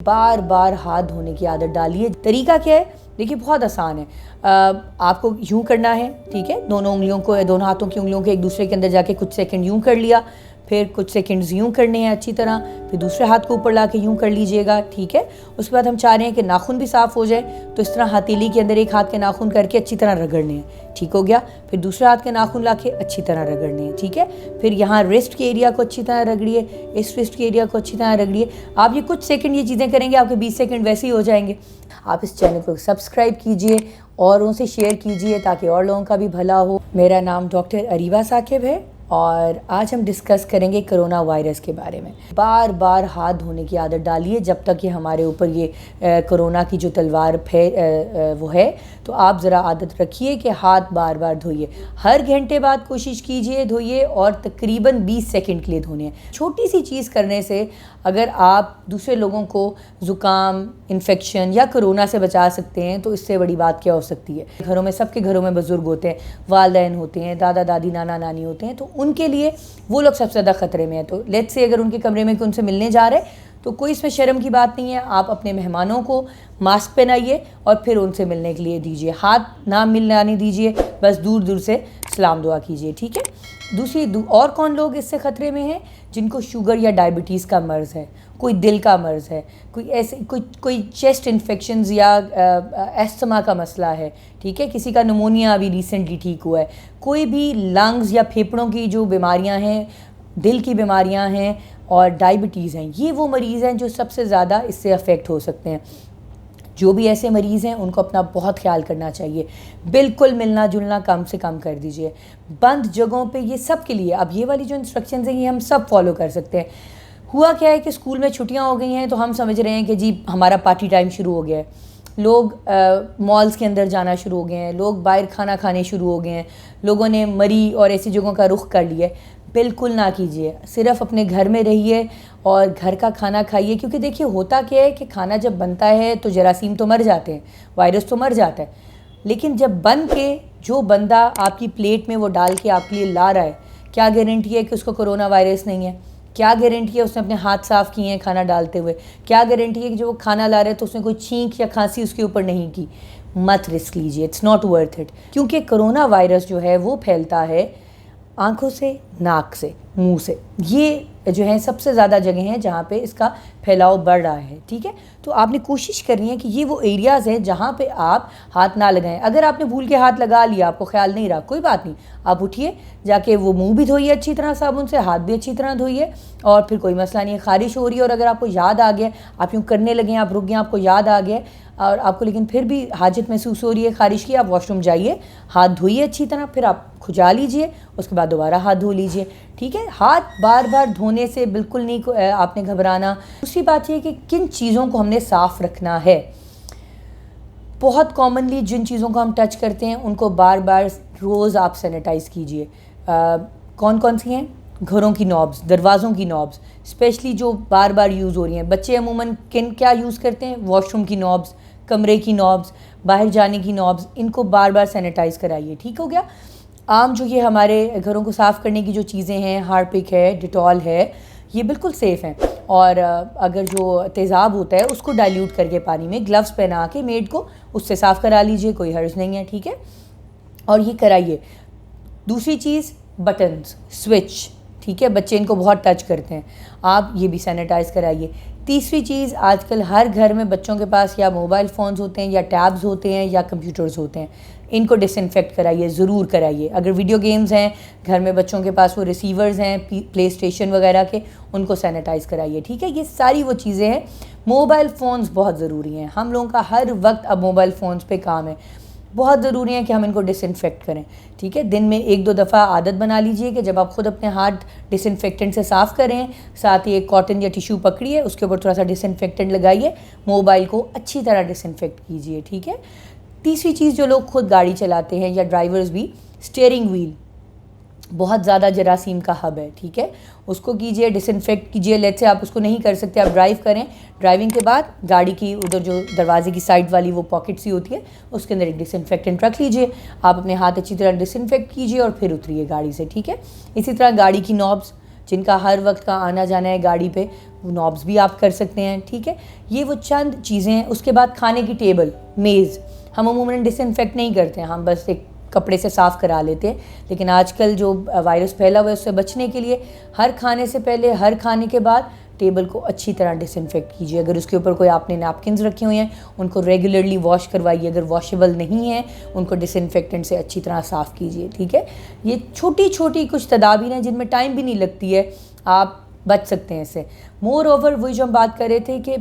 बार बार हाथ धोने की आदत डालिए। तरीका क्या है? देखिए, बहुत आसान है। आपको यूं करना है, ठीक है। दोनों हाथों की उंगलियों को एक दूसरे के अंदर जाके कुछ सेकंड यूं कर लिया, फिर कुछ सेकंड्स यूं करने हैं अच्छी तरह, फिर दूसरे हाथ को ऊपर ला के यूं कर लीजिएगा, ठीक है। उसके बाद हम चाह रहे हैं कि नाखून भी साफ़ हो जाए, तो इस तरह हथेली के अंदर एक हाथ के नाखून करके अच्छी तरह रगड़ने हैं, ठीक हो गया। फिर दूसरे हाथ के नाखून ला के अच्छी तरह रगड़ने हैं, ठीक है। फिर यहाँ रिस्ट के एरिया को अच्छी तरह रगड़िए, इस रिस्ट के एरिया को अच्छी तरह रगड़िए। आप ये कुछ सेकंड ये चीज़ें करेंगे, आपके 20 सेकंड वैसे ही हो जाएंगे। आप इस चैनल को सब्सक्राइब कीजिए और उनसे शेयर कीजिए ताकि और लोगों का भी भला हो। मेरा नाम डॉक्टर अरीबा साकिब है और आज हम डिस्कस करेंगे कोरोना वायरस के बारे में। बार बार हाथ धोने की आदत डालिए जब तक कि हमारे ऊपर ये कोरोना की जो तलवार वो है, तो आप ज़रा आदत रखिए कि हाथ बार बार धोइए। हर घंटे बाद कोशिश कीजिए धोइए और तकरीबन 20 सेकंड के लिए धोने हैं। छोटी सी चीज़ करने से अगर आप दूसरे लोगों को ज़ुकाम, इन्फेक्शन या कोरोना से बचा सकते हैं तो इससे बड़ी बात क्या हो सकती है। घरों में, सबके घरों में बुज़ुर्ग होते हैं, वालिदैन होते हैं, दादा दादी, नाना नानी होते हैं, तो उनके लिए वो लोग सबसे ज़्यादा ख़तरे में हैं। तो लेट्स से अगर उनके कमरे में कि उनसे मिलने जा रहे हैं तो कोई इसमें शर्म की बात नहीं है। आप अपने मेहमानों को मास्क पहनाइए और फिर उनसे मिलने के लिए दीजिए। हाथ ना मिलाने दीजिए, बस दूर दूर से सलाम दुआ कीजिए, ठीक है। और कौन लोग इससे ख़तरे में हैं? जिनको शुगर या डायबिटीज़ का मर्ज़ है, कोई दिल का मर्ज़ है, कोई चेस्ट इन्फेक्शंस या एस्थमा का मसला है, ठीक है। किसी का निमोनिया अभी रिसेंटली ठीक हुआ है, कोई भी लंग्स या फेफड़ों की जो बीमारियां हैं, दिल की बीमारियां हैं और डायबिटीज़ हैं, ये वो मरीज़ हैं जो सबसे ज़्यादा इससे अफेक्ट हो सकते हैं। जो भी ऐसे मरीज़ हैं उनको अपना बहुत ख्याल करना चाहिए। बिल्कुल मिलना जुलना कम से कम कर दीजिए। बंद जगहों पे ये सब के लिए, अब ये वाली जो इंस्ट्रक्शंस हैं ये हम सब फॉलो कर सकते हैं। हुआ क्या है कि स्कूल में छुट्टियां हो गई हैं तो हम समझ रहे हैं कि जी हमारा पार्टी टाइम शुरू हो गया है। लोग मॉल्स के अंदर जाना शुरू हो गए हैं, लोग बाहर खाना खाने शुरू हो गए हैं, लोगों ने मरी और ऐसी जगहों का रुख कर लिया है। बिल्कुल ना कीजिए, सिर्फ अपने घर में रहिए और घर का खाना खाइए। क्योंकि देखिए, होता क्या है कि खाना जब बनता है तो जरासीम तो मर जाते हैं, वायरस तो मर जाता है, लेकिन जब बन के जो बंदा आपकी प्लेट में वो डाल के आपके लिए ला रहा है, क्या गारंटी है कि उसको कोरोना वायरस नहीं है? क्या गारंटी है उसने अपने हाथ साफ़ किए हैं खाना डालते हुए? क्या गारंटी है कि जो वो खाना ला रहे हैं तो उसने कोई छींक या खांसी उसके ऊपर नहीं की? मत रिस्क लीजिए, इट्स नॉट वर्थ इट। क्योंकि कोरोना वायरस जो है वो फैलता है आँखों से, नाक से, मुंह से। ये जो है सबसे ज़्यादा जगह हैं जहाँ पे इसका फैलाव बढ़ रहा है, ठीक है। तो आपने कोशिश करनी है कि ये वो एरियाज़ हैं जहाँ पे आप हाथ ना लगाएं। अगर आपने भूल के हाथ लगा लिया, आपको ख्याल नहीं रहा, कोई बात नहीं, आप उठिए, जाके वो मुंह भी धोइए अच्छी तरह साबुन से, हाथ भी अच्छी तरह धोइए और फिर कोई मसला नहीं है। ख़ारिश हो रही है और अगर आपको याद आ गया, आप यूँ करने लगे, आप रुक गए, आपको याद आ गया और आपको लेकिन फिर भी हाजत महसूस हो रही है ख़ारिश की, आप वॉशरूम जाइए, हाथ धोइए अच्छी तरह, फिर आप खुजा लीजिए, उसके बाद दोबारा हाथ धो लीजिए, ठीक है। हाथ बार बार धोने से बिल्कुल नहीं आपने घबराना। दूसरी बात यह कि किन चीज़ों को हमने साफ़ रखना है। बहुत कॉमनली जिन चीज़ों को हम टच करते हैं उनको बार बार रोज़ आप सैनिटाइज़ कीजिए। कौन कौन सी हैं? घरों की नॉब्स, दरवाज़ों की नॉब्स, स्पेशली जो बार बार यूज़ हो रही हैं। बच्चे अमूमन क्या यूज़ करते हैं? वॉशरूम की नॉब्स, कमरे की नॉब्स, बाहर जाने की नॉब्स, इनको बार बार सैनिटाइज़ कराइए, ठीक हो गया। आम जो ये हमारे घरों को साफ़ करने की जो चीज़ें हैं, हार्पिक है, डिटॉल है, ये बिल्कुल सेफ़ हैं। और अगर जो तेज़ाब होता है उसको डाइल्यूट करके पानी में ग्लव्स पहना के मेड को उससे साफ़ करा लीजिए, कोई हर्ज नहीं है, ठीक है। और ये कराइए। दूसरी चीज़, बटन्स, स्विच, ठीक है, बच्चे इनको बहुत टच करते हैं, आप ये भी सैनिटाइज़ कराइए। तीसरी चीज़, आजकल हर घर में बच्चों के पास या मोबाइल फ़ोन्स होते हैं या टैब्स होते हैं या कंप्यूटर्स होते हैं, इनको डिसइंफेक्ट कराइए, ज़रूर कराइए। अगर वीडियो गेम्स हैं घर में बच्चों के पास, वो रिसीवर्स हैं प्ले स्टेशन वगैरह के, उनको सैनिटाइज़ कराइए, ठीक है। ये सारी वो चीज़ें हैं। मोबाइल फ़ोन्स बहुत ज़रूरी हैं, हम लोगों का हर वक्त अब मोबाइल फ़ोन्स पे काम है, बहुत ज़रूरी है कि हम इनको डिसइंफेक्ट करें, ठीक है। दिन में 1-2 दफ़ा आदत बना लीजिए कि जब आप ख़ुद अपने हाथ डिसइंफेक्टेंट से साफ़ करें, साथ ही एक कॉटन या टिश्यू पकड़िए, उसके ऊपर थोड़ा सा डिसइंफेक्टेंट लगाइए, मोबाइल को अच्छी तरह डिसइंफेक्ट कीजिए, ठीक है। तीसरी चीज़, जो लोग खुद गाड़ी चलाते हैं या ड्राइवर्स भी, स्टीयरिंग व्हील बहुत ज़्यादा जरासीम का हब है, ठीक है, उसको कीजिए, डिसइंफेक्ट कीजिए। लेट्स से आप उसको नहीं कर सकते, आप ड्राइव करें, ड्राइविंग के बाद गाड़ी की उधर जो दरवाजे की साइड वाली वो पॉकेट सी होती है, उसके अंदर एक डिसइंफेक्टेंट रख लीजिए, आप अपने हाथ अच्छी तरह डिसइंफेक्ट कीजिए और फिर उतरिए गाड़ी से, ठीक है। इसी तरह गाड़ी की नॉब्स, जिनका हर वक्त का आना जाना है गाड़ी पे, वो नॉब्स भी आप कर सकते हैं, ठीक है। ये वो चंद चीज़ें हैं। उसके बाद खाने की टेबल, मेज़ हम अमूमन डिसइंफेक्ट नहीं करते हैं, हम बस एक कपड़े से साफ़ करा लेते हैं। लेकिन आजकल जो वायरस फैला हुआ है उससे बचने के लिए हर खाने से पहले, हर खाने के बाद टेबल को अच्छी तरह डिसइंफेक्ट कीजिए। अगर उसके ऊपर कोई आपने नैपकिन्स रखे हुए हैं उनको रेगुलरली वॉश करवाइए। अगर वॉशेबल नहीं है उनको डिसइंफेक्टेंट से अच्छी तरह साफ़ कीजिए, ठीक है। ये छोटी छोटी कुछ तदाबीर हैं जिनमें टाइम भी नहीं लगती है, आप बच सकते हैं इससे। मोर ओवर वही जो हम बात कर रहे थे कि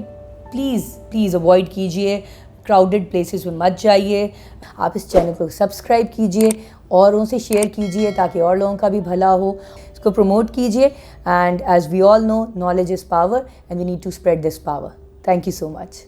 प्लीज़ अवॉइड कीजिए, क्राउडेड प्लेसेस में मत जाइए। आप इस चैनल को सब्सक्राइब कीजिए, औरों से शेयर कीजिए ताकि और लोगों का भी भला हो। इसको प्रमोट कीजिए। And as we all know, knowledge is power and we need to spread this power. Thank you so much.